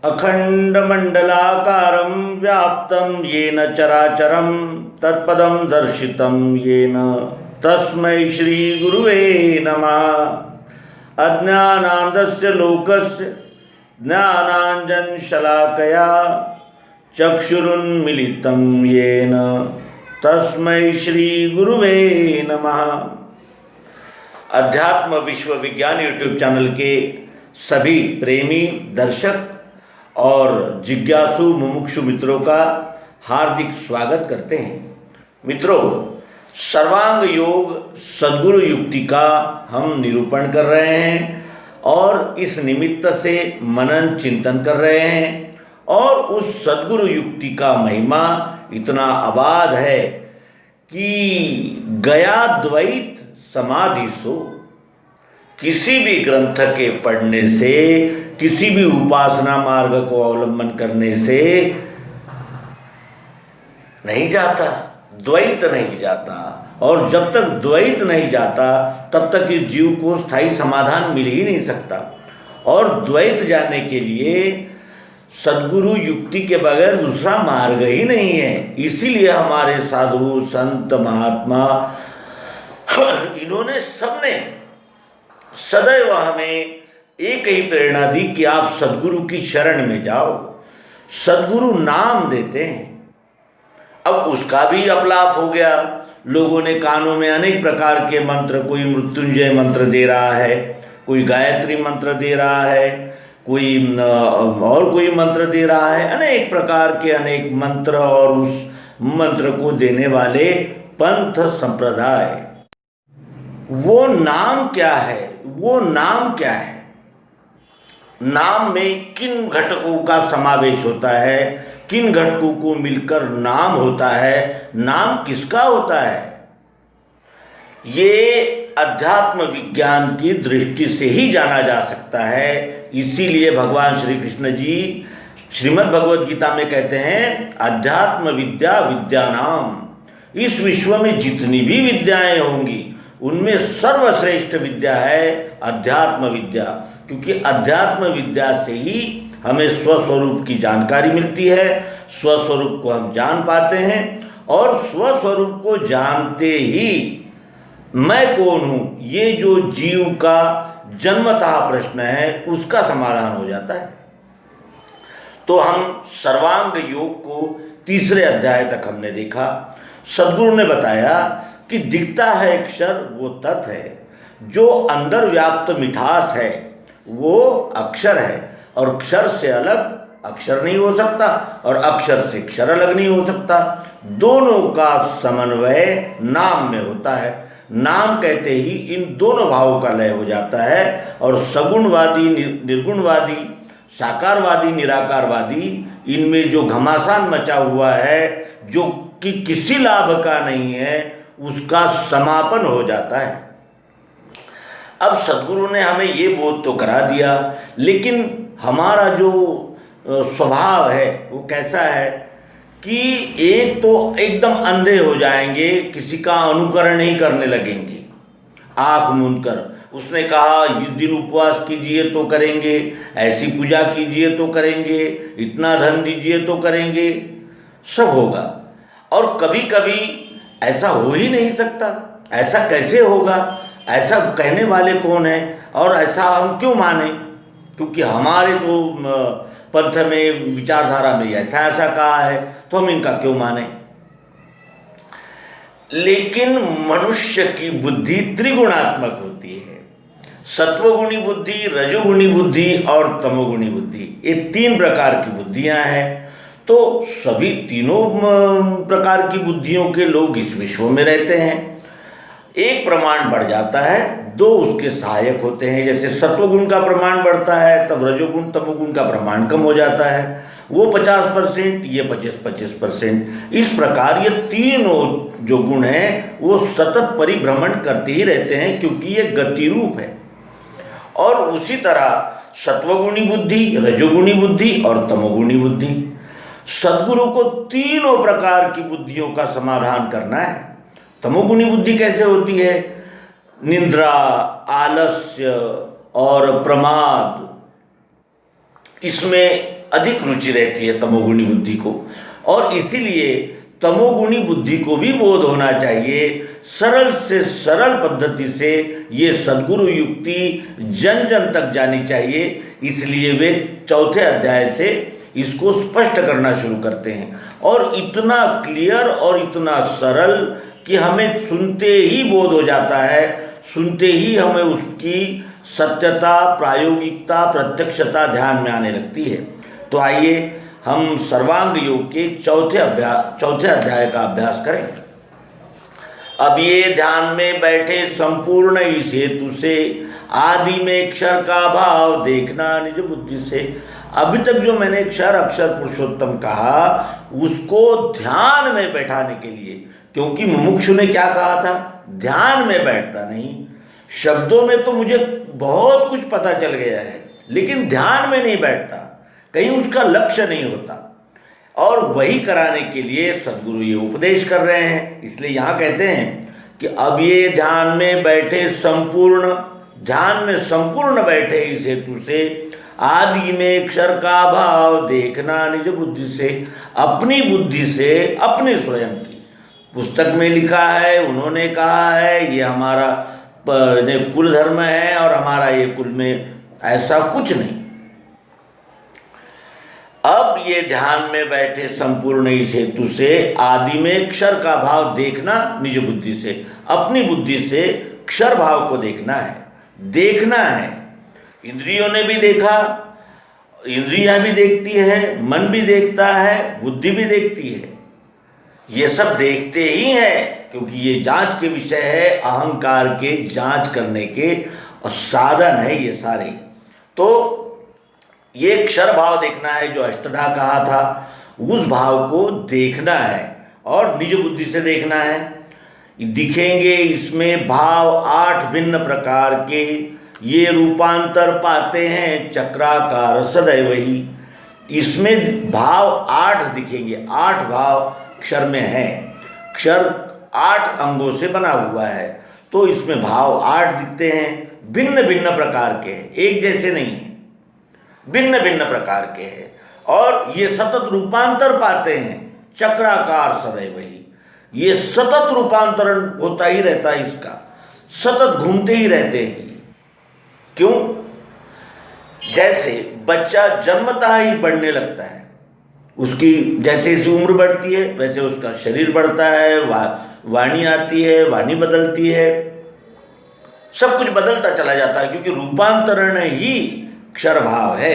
अखंडमंडलाकारं व्याप्तं येन चराचरं तत्पदं दर्शितं येन तस्मै श्री गुरुवे नमः। अज्ञानान्धस्य लोकस्य ज्ञानाञ्जनशलाकया चक्षुरुन्मीलितं येन तस्मै श्री गुरुवे नमः। अध्यात्म विश्व विज्ञान यूट्यूब चैनल के सभी प्रेमी दर्शक और जिज्ञासु मुमुक्षु मित्रों का हार्दिक स्वागत करते हैं। मित्रों, सर्वांग योग सद्गुरु युक्ति का हम निरूपण कर रहे हैं और इस निमित्त से मनन चिंतन कर रहे हैं और उस सद्गुरु युक्ति का महिमा इतना अबाध है कि गया द्वैत समाधि सो। किसी भी ग्रंथ के पढ़ने से, किसी भी उपासना मार्ग को अवलंबन करने से नहीं जाता, द्वैत नहीं जाता। और जब तक द्वैत नहीं जाता तब तक इस जीव को स्थायी समाधान मिल ही नहीं सकता। और द्वैत जाने के लिए सद्गुरु युक्ति के बगैर दूसरा मार्ग ही नहीं है। इसीलिए हमारे साधु संत महात्मा इन्होंने सबने सदैव हमें एक ही प्रेरणा दी कि आप सद्गुरु की शरण में जाओ। सद्गुरु नाम देते हैं। अब उसका भी अपलाप हो गया। लोगों ने कानों में अनेक प्रकार के मंत्र, कोई मृत्युंजय मंत्र दे रहा है, कोई गायत्री मंत्र दे रहा है, कोई और कोई मंत्र दे रहा है, अनेक प्रकार के अनेक मंत्र। और उस मंत्र को देने वाले पंथ संप्रदाय, वो नाम क्या है? वो नाम क्या है? नाम में किन घटकों का समावेश होता है? किन घटकों को मिलकर नाम होता है? नाम किसका होता है? ये अध्यात्म विज्ञान की दृष्टि से ही जाना जा सकता है। इसीलिए भगवान श्री कृष्ण जी श्रीमद् भगवद गीता में कहते हैं, अध्यात्म विद्या विद्यानाम। इस विश्व में जितनी भी विद्याएं होंगी उनमें सर्वश्रेष्ठ विद्या है अध्यात्म विद्या। क्योंकि अध्यात्म विद्या से ही हमें स्वस्वरूप की जानकारी मिलती है, स्वस्वरूप को हम जान पाते हैं और स्वस्वरूप को जानते ही मैं कौन हूँ, ये जो जीव का जन्मतः प्रश्न है उसका समाधान हो जाता है। तो हम सर्वांग योग को तीसरे अध्याय तक हमने देखा। सद्गुरु ने बताया कि दिखता है अक्षर वो तत् है, जो अंदर व्याप्त मिठास है वो अक्षर है। और अक्षर से अलग अक्षर नहीं हो सकता और अक्षर से अक्षर अलग नहीं हो सकता। दोनों का समन्वय नाम में होता है। नाम कहते ही इन दोनों भावों का लय हो जाता है। और सगुणवादी, निर्गुणवादी, साकारवादी, निराकारवादी, इनमें जो घमासान मचा हुआ है, जो कि किसी लाभ का नहीं है, उसका समापन हो जाता है। अब सद्गुरु ने हमें ये बोध तो करा दिया, लेकिन हमारा जो स्वभाव है वो कैसा है कि एक तो एकदम अंधे हो जाएंगे, किसी का अनुकरण ही करने लगेंगे आँख मूंदकर। उसने कहा इस दिन उपवास कीजिए तो करेंगे, ऐसी पूजा कीजिए तो करेंगे, इतना धन दीजिए तो करेंगे, सब होगा। और कभी कभी ऐसा हो ही नहीं सकता। ऐसा कैसे होगा? ऐसा कहने वाले कौन है और ऐसा हम क्यों माने? क्योंकि हमारे तो पंथ में, विचारधारा में ऐसा ऐसा कहा है तो हम इनका क्यों माने? लेकिन मनुष्य की बुद्धि त्रिगुणात्मक होती है। सत्वगुणी बुद्धि, रजोगुणी बुद्धि और तमोगुणी बुद्धि, ये तीन प्रकार की बुद्धियां हैं। तो सभी तीनों प्रकार की बुद्धियों के लोग इस विश्व में रहते हैं। एक प्रमाण बढ़ जाता है, दो उसके सहायक होते हैं। जैसे सत्वगुण का प्रमाण बढ़ता है तब रजोगुण तमोगुण का प्रमाण कम हो जाता है। वो 50%, ये 25%। इस प्रकार ये तीनों जो गुण हैं वो सतत परिभ्रमण करते ही रहते हैं, क्योंकि ये गति रूप है। और उसी तरह सत्वगुणी बुद्धि, रजोगुणी बुद्धि और तमोगुणी बुद्धि, सद्गुरु को तीनों प्रकार की बुद्धियों का समाधान करना है। तमोगुणी बुद्धि कैसे होती है? निद्रा, आलस्य और प्रमाद, इसमें अधिक रुचि रहती है तमोगुणी बुद्धि को, और इसीलिए तमोगुणी बुद्धि को भी बोध होना चाहिए। सरल से सरल पद्धति से ये सद्गुरु युक्ति जन जन तक जानी चाहिए। इसलिए वे चौथे अध्याय से इसको स्पष्ट करना शुरू करते हैं, और इतना क्लियर और इतना सरल कि हमें सुनते ही बोध हो जाता है, सुनते ही हमें उसकी सत्यता, प्रायोगिकता, प्रत्यक्षता ध्यान में आने लगती है। तो आइए हम सर्वांग योग के चौथे अध्याय का अभ्यास करें। अब ये ध्यान में बैठे संपूर्ण इस हेतु से आदि में क्षर का भाव देखना निज बुद्धि से। अभी तक जो मैंने क्षर अक्षर पुरुषोत्तम कहा उसको ध्यान में बैठाने के लिए, क्योंकि मुमुक्षु ने क्या कहा था, ध्यान में बैठता नहीं। शब्दों में तो मुझे बहुत कुछ पता चल गया है, लेकिन ध्यान में नहीं बैठता, कहीं उसका लक्ष्य नहीं होता। और वही कराने के लिए सद्गुरु ये उपदेश कर रहे हैं। इसलिए यहाँ कहते हैं कि अब ये ध्यान में बैठे संपूर्ण बैठे इस हेतु से आदि में अक्षर का भाव देखना निज बुद्धि से, अपनी बुद्धि से, अपने स्वयं की। पुस्तक में लिखा है, उन्होंने कहा है, ये हमारा कुल धर्म है और हमारा ये कुल में ऐसा कुछ नहीं। अब ये ध्यान में बैठे संपूर्ण इस हेतु से आदि में अक्षर का भाव देखना निज बुद्धि से, अपनी बुद्धि से अक्षर भाव को देखना है। इंद्रियों ने भी देखा, इंद्रियां भी देखती है, मन भी देखता है, बुद्धि भी देखती है, ये सब देखते ही हैं, क्योंकि ये जांच के विषय है, अहंकार के जांच करने के और साधन है ये सारे। तो ये अक्षर भाव देखना है, जो अष्टधा कहा था, उस भाव को देखना है और निज बुद्धि से देखना है। दिखेंगे इसमें भाव 8 भिन्न प्रकार के, ये रूपांतर पाते हैं चक्राकार सदैव ही। इसमें भाव 8 दिखेंगे, 8 भाव अक्षर में है। अक्षर 8 अंगों से बना हुआ है, तो इसमें भाव 8 दिखते हैं, भिन्न भिन्न प्रकार के हैं, एक जैसे नहीं है, भिन्न भिन्न प्रकार के हैं। और ये सतत रूपांतर पाते हैं चक्राकार सदैव ही। ये सतत रूपांतरण होता ही रहता है, इसका सतत घूमते ही रहते हैं। क्यों? जैसे बच्चा जन्मतः ही बढ़ने लगता है, उसकी जैसे जैसे उम्र बढ़ती है वैसे उसका शरीर बढ़ता है, वाणी आती है, वाणी बदलती है, सब कुछ बदलता चला जाता है, क्योंकि रूपांतरण ही अक्षर भाव है।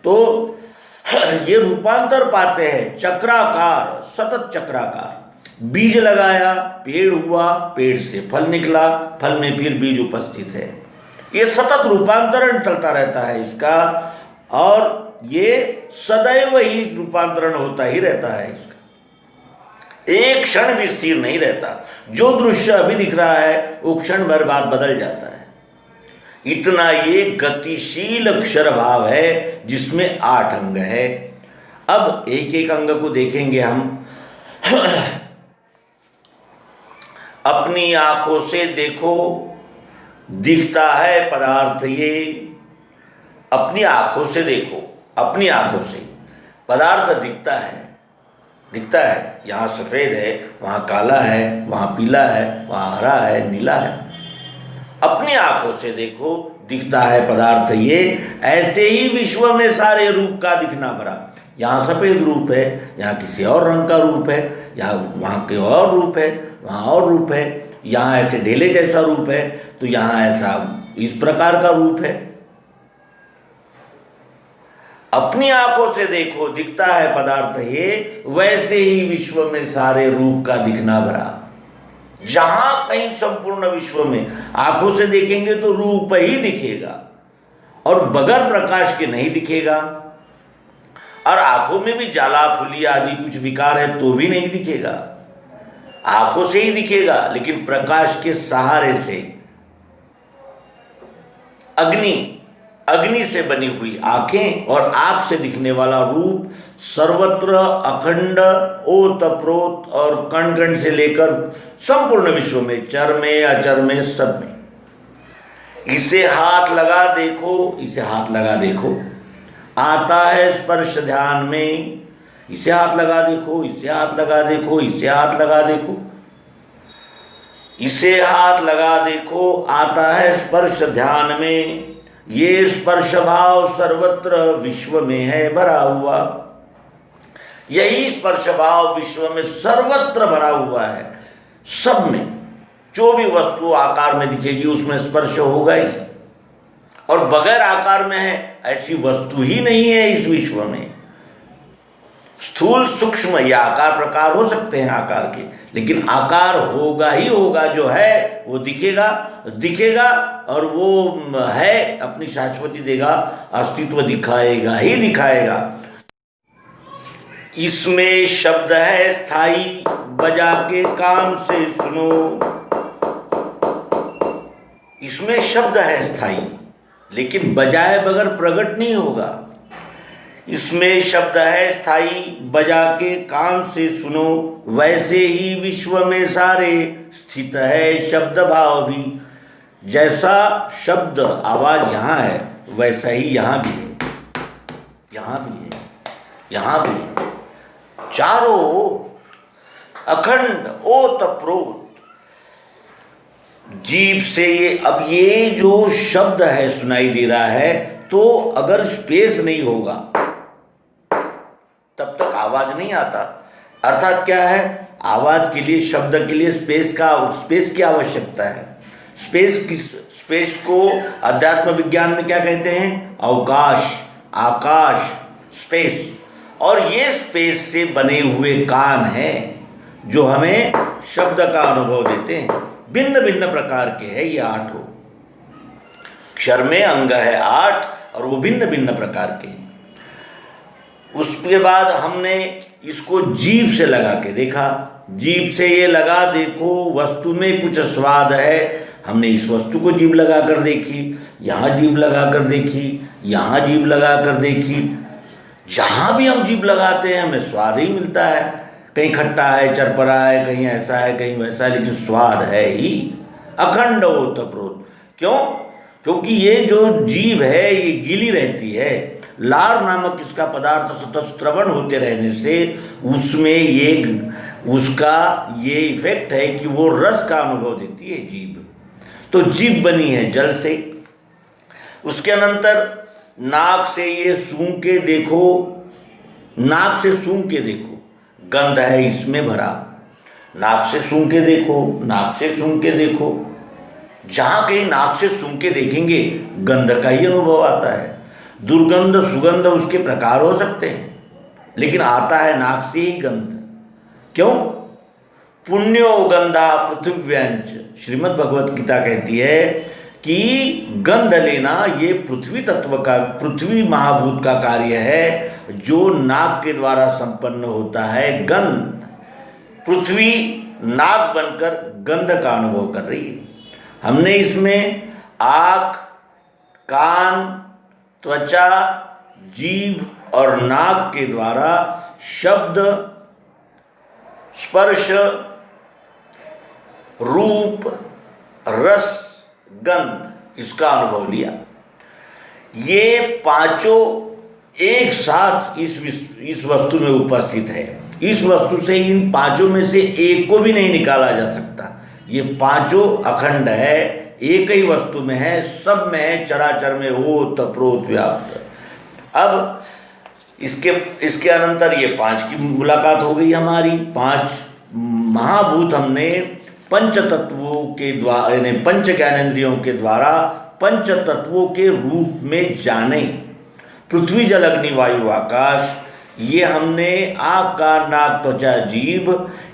तो ये रूपांतर पाते हैं चक्राकार, सतत चक्राकार। बीज लगाया, पेड़ हुआ, पेड़ से फल निकला, फल में फिर बीज उपस्थित है। ये सतत रूपांतरण चलता रहता है इसका, और ये सदैव ही रूपांतरण होता ही रहता है इसका, एक क्षण भी स्थिर नहीं रहता। जो दृश्य अभी दिख रहा है वो क्षण भर बाद बदल जाता है। इतना ये गतिशील अक्षर भाव है जिसमें 8 अंग है। अब एक एक अंग को देखेंगे हम। अपनी आंखों से देखो, दिखता है पदार्थ ये। अपनी आंखों से देखो, अपनी आंखों से पदार्थ दिखता है, दिखता है। यहाँ सफ़ेद है, वहाँ काला है, वहाँ पीला है, वहाँ हरा है, नीला है। अपनी आंखों से देखो, दिखता है पदार्थ ये। ऐसे ही विश्व में सारे रूप का दिखना भरा। यहाँ सफ़ेद रूप है, यहाँ किसी और रंग का रूप है, यहाँ वहाँ के और रूप है, वहाँ और रूप है, यहाँ ऐसे ढेले जैसा रूप है, तो यहाँ ऐसा इस प्रकार का रूप है। अपनी आंखों से देखो, दिखता है पदार्थ ये, वैसे ही विश्व में सारे रूप का दिखना भरा। जहां कहीं संपूर्ण विश्व में आंखों से देखेंगे तो रूप ही दिखेगा, और बगैर प्रकाश के नहीं दिखेगा। और आंखों में भी जाला फुली आदि कुछ विकार है तो भी नहीं दिखेगा, आंखों से ही दिखेगा, लेकिन प्रकाश के सहारे से। अग्नि से बनी हुई आंखें और आंख से दिखने वाला रूप सर्वत्र अखंड, ओत प्रोत और कण कण से लेकर संपूर्ण विश्व में, चर में अचर में, सब में। इसे हाथ लगा देखो, इसे हाथ लगा देखो, आता है स्पर्श ध्यान में, इसे हाथ लगा देखो, इसे हाथ लगा देखो, इसे हाथ लगा देखो, इसे हाथ लगा देखो, आता है स्पर्श ध्यान में। ये स्पर्श भाव सर्वत्र विश्व में है भरा हुआ, यही स्पर्श भाव विश्व में सर्वत्र भरा हुआ है। सब में जो भी वस्तु आकार में दिखेगी उसमें स्पर्श होगा ही, और बगैर आकार में है ऐसी वस्तु ही नहीं है इस विश्व में। स्थूल सूक्ष्म या आकार प्रकार हो सकते हैं आकार के, लेकिन आकार होगा ही होगा, जो है वो दिखेगा दिखेगा, और वो है अपनी शाश्वती देगा, अस्तित्व दिखाएगा ही दिखाएगा। इसमें शब्द है स्थाई, बजा के कान से सुनो। इसमें शब्द है स्थाई, लेकिन बजाए बगैर प्रकट नहीं होगा। इसमें शब्द है स्थाई, बजा के कान से सुनो। वैसे ही विश्व में सारे स्थित है शब्द भाव भी। जैसा शब्द आवाज यहाँ है वैसा ही यहाँ भी है, यहाँ भी है, यहाँ भी है, चारों अखंड ओतप्रोत। जीभ से ये, अब ये जो शब्द है सुनाई दे रहा है, तो अगर स्पेस नहीं होगा तब तक आवाज नहीं आता। अर्थात क्या है, आवाज के लिए, शब्द के लिए स्पेस की आवश्यकता है। स्पेस को अध्यात्म विज्ञान में क्या कहते हैं? अवकाश, आकाश, स्पेस। और ये स्पेस से बने हुए कान हैं जो हमें शब्द का अनुभव देते हैं। भिन्न भिन्न प्रकार के हैं ये आठों। अक्षर में अंग है 8 और वो भिन्न भिन्न प्रकार के हैं। उसके बाद हमने इसको जीभ से लगा के देखा। जीभ से ये लगा देखो, वस्तु में कुछ स्वाद है। हमने इस वस्तु को जीभ लगा कर देखी, यहाँ जीभ लगा कर देखी, यहाँ जीभ लगा कर देखी। जहाँ भी हम जीभ लगाते हैं हमें स्वाद ही मिलता है। कहीं खट्टा है, चरपरा है, कहीं ऐसा है, कहीं वैसा है, लेकिन स्वाद है ही अखंड ओतप्रोत। क्यों? क्योंकि ये जो जीभ है ये गीली रहती है। लार नामक इसका पदार्थ सतत श्रवण होते रहने से उसमें उसका ये इफेक्ट है कि वो रस का अनुभव देती है जीभ। तो जीभ बनी है जल से। उसके अनंतर नाक से ये सूंघ के देखो, नाक से सूंघ के देखो, गंध है इसमें भरा। नाक से सूंघ के देखो, नाक से सूंघ के देखो। जहाँ कहीं नाक से सूंघ के देखेंगे गंध का ही अनुभव आता है। दुर्गंध सुगंध उसके प्रकार हो सकते हैं, लेकिन आता है नाक से ही गंध। क्यों? पुण्यो गंधा पृथ्व्यंच। श्रीमद् भगवत गीता कहती है कि गंध लेना ये पृथ्वी तत्व का, पृथ्वी महाभूत का कार्य है जो नाक के द्वारा संपन्न होता है। गंध, पृथ्वी नाक बनकर गंध का अनुभव कर रही है। हमने इसमें आँख, कान, त्वचा, जीभ और नाक के द्वारा शब्द, स्पर्श, रूप, रस, गंध इसका अनुभव लिया। ये पांचों एक साथ इस वस्तु में उपस्थित है। इस वस्तु से इन पांचों में से एक को भी नहीं निकाला जा सकता। ये पांचों अखंड है, एक ही वस्तु में है, सब में है, चराचर में ओतप्रोत व्याप्त। अब इसके अनंतर ये 5 की मुलाकात हो गई हमारी। 5 महाभूत हमने पंच तत्वों के द्वारा, यानी पंच ज्ञानेंद्रियों के द्वारा पंच तत्वों के रूप में जाने। पृथ्वी, जल, अग्नि, वायु, आकाश, ये हमने आँख, कान, नाक, त्वचा, जीभ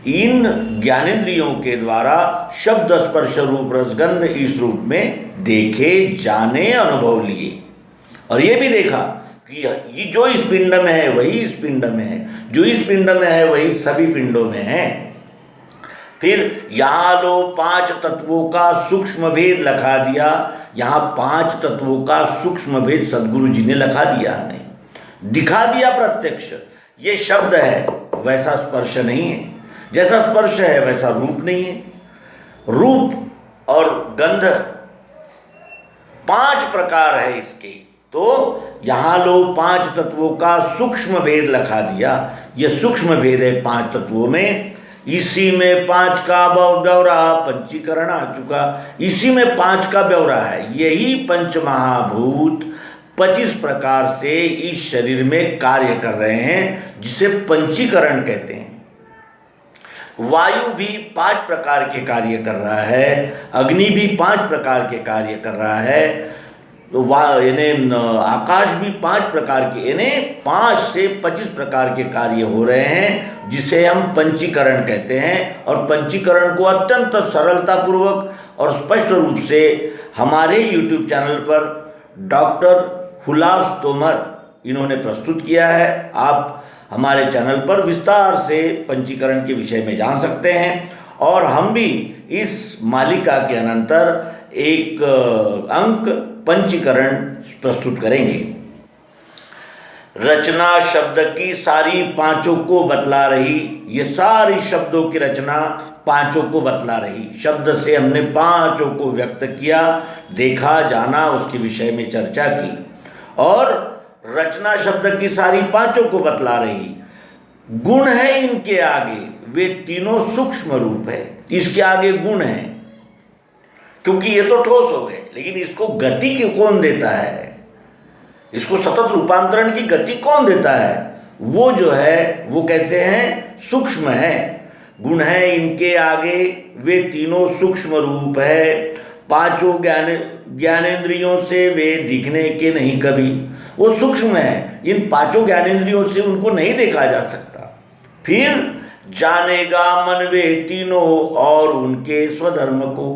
इन ज्ञानेंद्रियों के द्वारा शब्द, स्पर्श, रूप, रस, गंध इस रूप में देखे, जाने, अनुभव लिए। और ये भी देखा कि ये जो इस पिंड में है वही इस पिंड में है, जो इस पिंड में है वही सभी पिंडों में है। फिर यहाँ लो 5 तत्वों का सूक्ष्म भेद लखा दिया। यहाँ 5 तत्वों का सूक्ष्म भेद सदगुरु जी ने लखा दिया, हमें दिखा दिया प्रत्यक्ष। ये शब्द है वैसा स्पर्श नहीं है, जैसा स्पर्श है वैसा रूप नहीं है। रूप और गंध 5 प्रकार है इसके। तो यहाँ लो 5 तत्वों का सूक्ष्म भेद लखा दिया। ये सूक्ष्म भेद है 5 तत्वों में। इसी में 5 का ब्यौरा पंचीकरण आ चुका, इसी में 5 का ब्यौरा है। यही पंच महाभूत 25 प्रकार से इस शरीर में कार्य कर रहे हैं, जिसे पंचीकरण कहते हैं। वायु भी 5 प्रकार के कार्य कर रहा है, अग्नि भी 5 प्रकार के कार्य कर रहा है, आकाश भी 5 प्रकार के, यानी 5 से 25 प्रकार के कार्य हो रहे हैं, जिसे हम पंचीकरण कहते हैं। और पंचीकरण को अत्यंत सरलतापूर्वक और स्पष्ट रूप से हमारे YouTube चैनल पर डॉक्टर हुलास तोमर इन्होंने प्रस्तुत किया है। आप हमारे चैनल पर विस्तार से पंचीकरण के विषय में जान सकते हैं। और हम भी इस मालिका के अनंतर एक अंक पंचीकरण प्रस्तुत करेंगे। रचना शब्द की सारी 5 को बतला रही, ये सारी शब्दों की रचना 5 को बतला रही। शब्द से हमने 5 को व्यक्त किया, देखा, जाना, उसके विषय में चर्चा की। और रचना शब्द की सारी 5 को बतला रही। गुण है इनके आगे, वे तीनों सूक्ष्म रूप है, इसके आगे गुण है, क्योंकि ये तो ठोस हो गए। लेकिन इसको गति कौन देता है, इसको सतत रूपांतरण की गति कौन देता है? वो जो है वो कैसे हैं? सूक्ष्म है। गुण है इनके आगे, वे तीनों सूक्ष्म रूप है। 5 ज्ञानेंद्रियों से वे दिखने के नहीं कभी, वो सूक्ष्म है। इन 5 ज्ञानेंद्रियों से उनको नहीं देखा जा सकता। फिर जानेगा मन वे तीनों और उनके स्वधर्म को।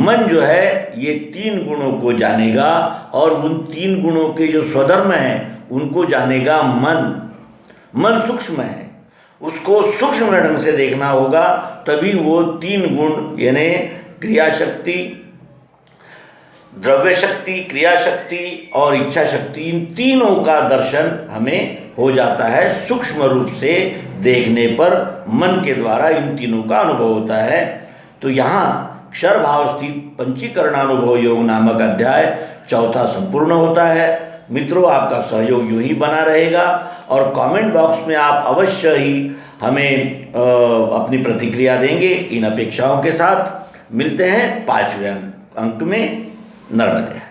मन जो है ये 3 गुणों को जानेगा और उन 3 गुणों के जो स्वधर्म हैं उनको जानेगा। मन सूक्ष्म है, उसको सूक्ष्म ढंग से देखना होगा, तभी वो 3 गुण यानी क्रिया शक्ति, द्रव्य शक्ति, क्रिया शक्ति और इच्छा शक्ति, इन तीनों का दर्शन हमें हो जाता है। सूक्ष्म रूप से देखने पर मन के द्वारा इन तीनों का अनुभव होता है। तो यहाँ क्षर भाव स्थित पंचीकरणानुभव योग नामक अध्याय 4 संपूर्ण होता है। मित्रों, आपका सहयोग यूं ही बना रहेगा और कमेंट बॉक्स में आप अवश्य ही हमें अपनी प्रतिक्रिया देंगे। इन अपेक्षाओं के साथ मिलते हैं 5वें अंक में। नर्मदे।